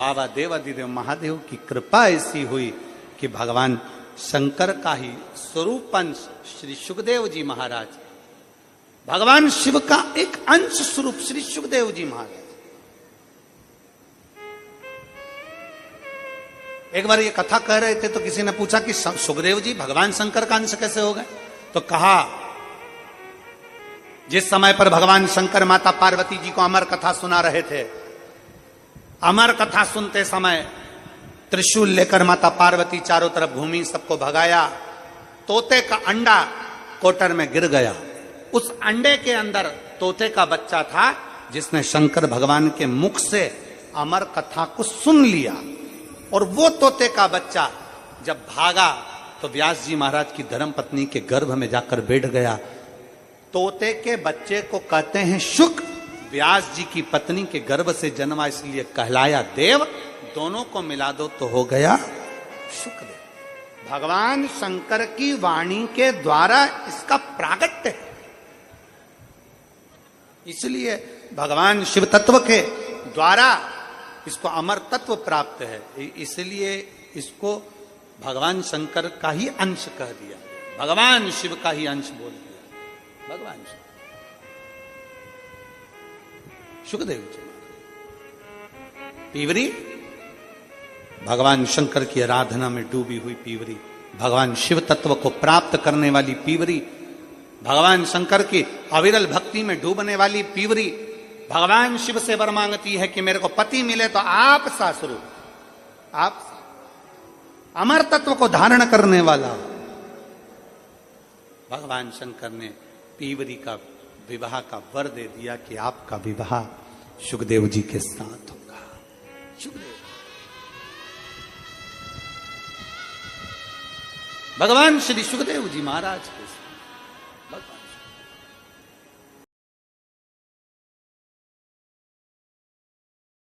बाबा देवादिदेव महादेव की कृपा ऐसी हुई कि भगवान शंकर का ही स्वरूप अंश श्री सुखदेव जी महाराज, भगवान शिव का एक अंश स्वरूप श्री सुखदेव जी महाराज। एक बार ये कथा कह रहे थे तो किसी ने पूछा कि सुखदेव जी भगवान शंकर का अंश कैसे हो गए? तो कहा, जिस समय पर भगवान शंकर माता पार्वती जी को अमर कथा सुना रहे थे, अमर कथा सुनते समय त्रिशूल लेकर माता पार्वती चारों तरफ घूमी, सबको भगाया। तोते का अंडा कोटर में गिर गया। उस अंडे के अंदर तोते का बच्चा था, जिसने शंकर भगवान के मुख से अमर कथा को सुन लिया। और वो तोते का बच्चा जब भागा तो व्यास जी महाराज की धर्मपत्नी के गर्भ में जाकर बैठ गया। तोते के बच्चे को कहते हैं शुक, व्यास जी की पत्नी के गर्भ से जन्मा इसलिए कहलाया देव। दोनों को मिला दो तो हो गया शुकदेव। भगवान शंकर की वाणी के द्वारा इसका प्रागट्य है, इसलिए भगवान शिव तत्व के द्वारा इसको अमर तत्व प्राप्त है। इसलिए इसको भगवान शंकर का ही अंश कह दिया, भगवान शिव का ही अंश बोल दिया। भगवान शिव सुखदेव जी पीवरी, भगवान शंकर की आराधना में डूबी हुई पीवरी, भगवान शिव तत्व को प्राप्त करने वाली पीवरी, भगवान शंकर की अविरल भक्ति में डूबने वाली पीवरी, भगवान शिव से वर मांगती है कि मेरे को पति मिले तो आप सासुरु, आप अमर तत्व को धारण करने वाला। भगवान शंकर ने पीवरी का विवाह का वर दे दिया कि आपका विवाह सुखदेव जी के साथ होगा। सुखदेव भगवान श्री सुखदेव जी महाराज के साथ, भगवान